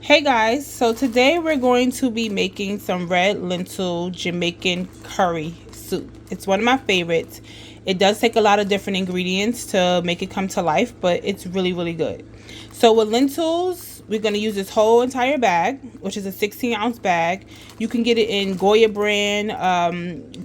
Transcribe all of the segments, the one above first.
Hey guys, so today we're going to be making some red lentil Jamaican curry soup. It's one of my favorites. It does take a lot of different ingredients to make it come to life, but it's really good. So with lentils, we're going to use this whole entire bag, which is a 16-ounce bag. You can get it in Goya brand.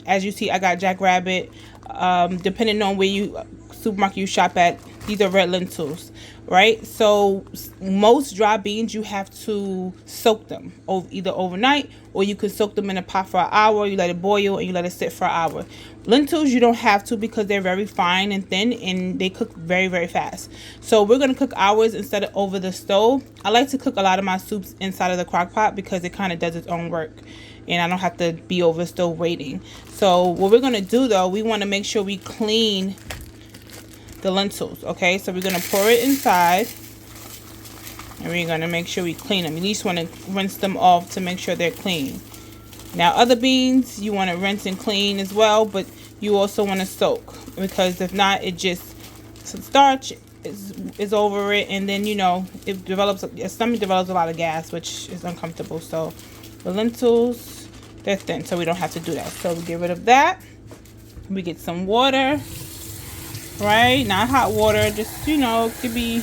As you see, I got Jackrabbit. Depending on where you supermarket you shop at, these are red lentils, right? So most dry beans, you have to soak them either overnight, or you can soak them in a pot for an hour. You let it boil and you let it sit for an hour. Lentils you don't have to, because they're very fine and thin and they cook very fast. So we're going to cook ours instead of over the stove. I like to cook a lot of my soups inside of the crock pot because it kind of does its own work and I don't have to be over the stove waiting. So what we're going to do though, we want to make sure we clean the lentils. Okay, so we're going to pour it inside and we're going to make sure we clean them. You at least want to rinse them off to make sure they're clean. Now other beans you want to rinse and clean as well, but you also want to soak, because if not, it just, some starch is over it, and then, you know, it develops, your stomach develops a lot of gas, which is uncomfortable. So the lentils, they're thin, so we don't have to do that. So we get rid of that. We get some water, right? Not hot water, just, you know, it could be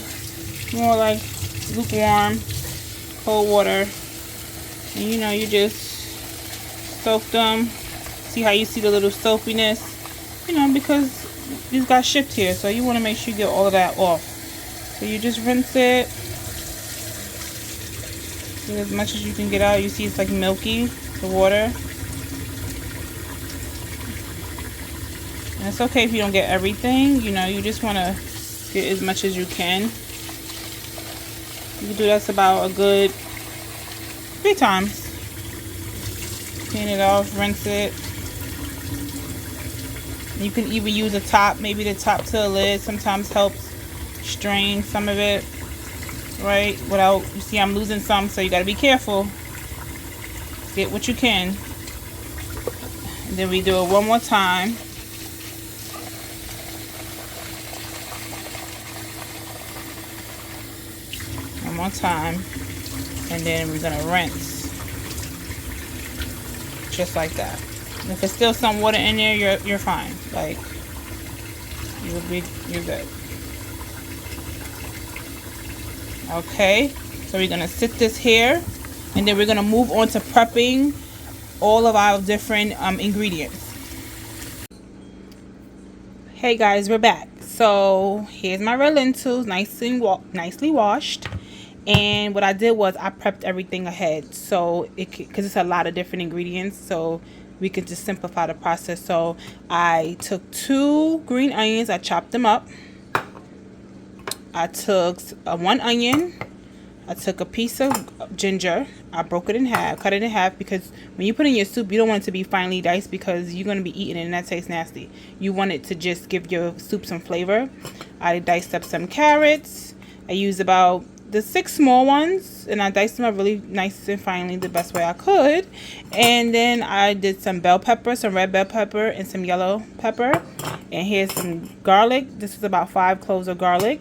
more like lukewarm, cold water. And, you know, you just soak them. See how you see the little soapiness? You know, because these got shipped here, so you want to make sure you get all of that off. So you just rinse it. Get as much as you can get out. You see it's like milky, the water. And it's okay if you don't get everything. You know, you just want to get as much as you can. You can do this about a good 3 times. Clean it off, rinse it. You can even use a top, maybe the top to the lid sometimes helps strain some of it, right? Without, you see I'm losing some, so you got to be careful. Get what you can. And then we do it one more time. One more time. And then we're going to rinse. Just like that. And if there's still some water in there, you're fine. Like, you're good. Okay, so we're gonna sit this here, and then we're gonna move on to prepping all of our different ingredients. Hey guys, we're back. So here's my red lentils, nicely washed. And what I did was I prepped everything ahead, so because it's a lot of different ingredients, so we could just simplify the process. So I took 2 green onions, I chopped them up. I took 1 onion. I took a piece of ginger. I broke it in half, cut it in half, because when you put in your soup, you don't want it to be finely diced, because you're going to be eating it and that tastes nasty. You want it to just give your soup some flavor. I diced up some carrots. I used about the 6 small ones, and I diced them up really nice and finely, the best way I could. And then I did some bell pepper, some red bell pepper, and some yellow pepper. And here's some garlic. This is about 5 cloves of garlic.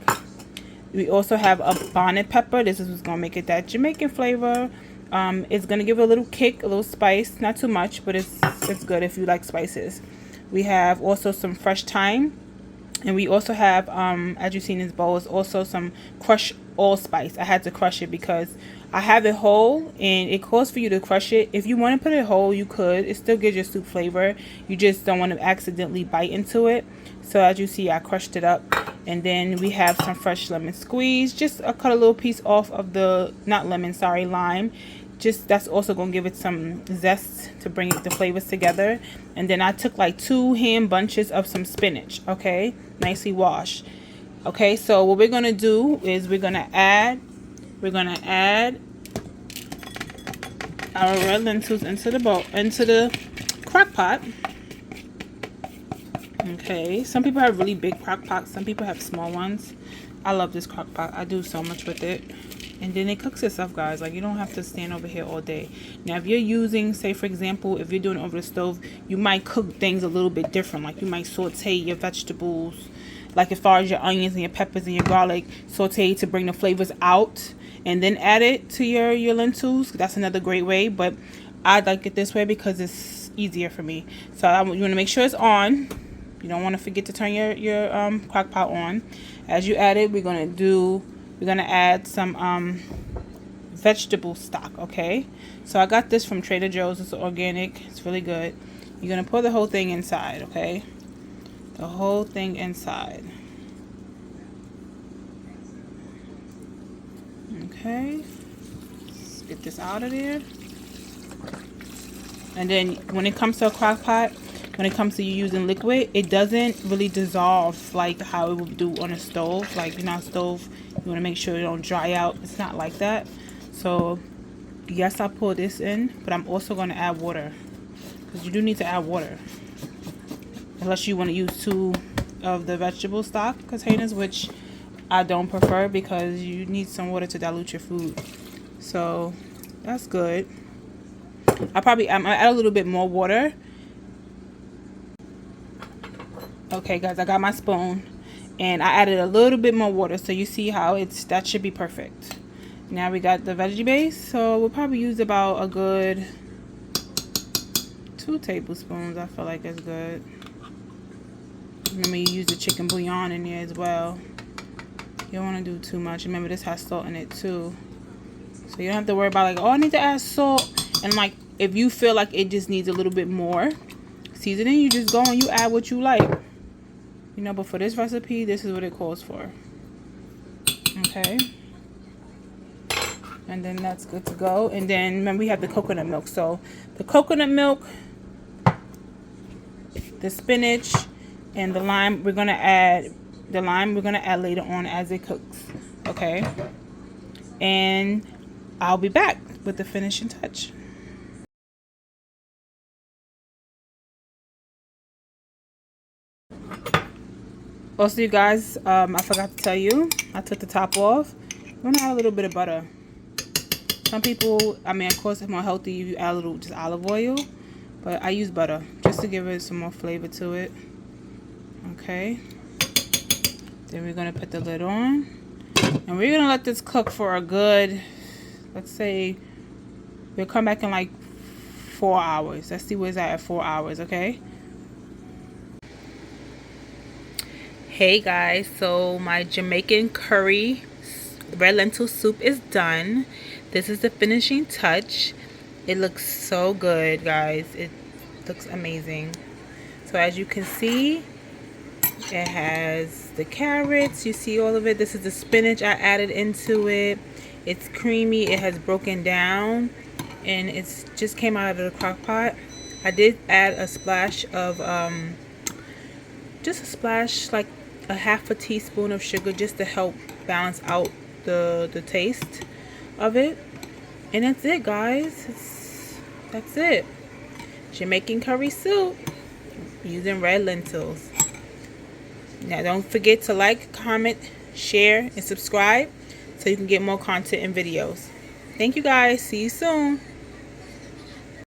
We also have a bonnet pepper. This is what's gonna make it that Jamaican flavor. It's gonna give it a little kick, a little spice, not too much, but it's good if you like spices. We have also some fresh thyme. And we also have, as you see in this bowl, is also some crushed allspice. I had to crush it because I have it whole, and it calls for you to crush it. If you want to put it whole, you could. It still gives your soup flavor. You just don't want to accidentally bite into it. So as you see, I crushed it up. And then we have some fresh lemon squeeze. Just cut a little piece off of the, not lemon, sorry, lime. Just, that's also going to give it some zest to bring the flavors together. And then I took like 2 hand bunches of some spinach, okay, nicely washed. Okay, so what we're going to do is we're going to add our red lentils into the bowl, into the crock pot. Okay, some people have really big crock pots, some people have small ones. I love this crock pot. I do so much with it. And then it cooks itself, guys. Like, you don't have to stand over here all day. Now, if you're using, say for example, if you're doing it over the stove, you might cook things a little bit different. Like, you might saute your vegetables, like as far as your onions and your peppers and your garlic, saute to bring the flavors out. and then add it to your lentils. That's another great way, but I like it this way because it's easier for me. So you want to make sure it's on. You don't want to forget to turn your crock pot on. As you add it, we're gonna add some vegetable stock. Okay, so I got this from Trader Joe's. It's organic. It's really good. You're gonna pour the whole thing inside. Okay, the whole thing inside. Okay, let's get this out of there. And then when it comes to a crock pot, when it comes to you using liquid, it doesn't really dissolve like how it would do on a stove. Like, you know, stove, you want to make sure it don't dry out. It's not like that. So yes, I pour this in, but I'm also going to add water, because you do need to add water, unless you want to use 2 of the vegetable stock containers, which I don't prefer, because you need some water to dilute your food. So that's good. I'm gonna add a little bit more water. Okay guys, I got my spoon and I added a little bit more water, so you see how that should be perfect. Now we got the veggie base, so we'll probably use about a good 2 tablespoons. I feel like that's good. Remember, you use the chicken bouillon in there as well. You don't want to do too much. Remember, this has salt in it too, so you don't have to worry about like, oh, I need to add salt. And like, if you feel like it just needs a little bit more seasoning, you just go and you add what you like, you know. But for this recipe, this is what it calls for. Okay, and then that's good to go. And then remember, we have the coconut milk. So the coconut milk, the spinach, and the lime, we're gonna add later on as it cooks. Okay, and I'll be back with the finishing touch. Also, you guys, I forgot to tell you, I took the top off. I'm gonna add a little bit of butter. Some people, I mean, of course, it's more healthy if you add a little just olive oil, but I use butter just to give it some more flavor to it. Okay, then we're gonna put the lid on, and we're gonna let this cook for a good, let's say, we'll come back in like 4 hours. Let's see where it's at 4 hours. Okay. Hey guys, so my Jamaican curry red lentil soup is done. This is the finishing touch. It looks so good, guys. It looks amazing. So as you can see, it has the carrots. You see all of it. This is the spinach I added into it. It's creamy. It has broken down, and it's just came out of the crock pot. I did add a splash of just a splash, like a half a teaspoon of sugar, just to help balance out the taste of it. And that's it, guys. That's it. Jamaican curry soup using red lentils. Now don't forget to like, comment, share, and subscribe so you can get more content and videos. Thank you guys. See you soon.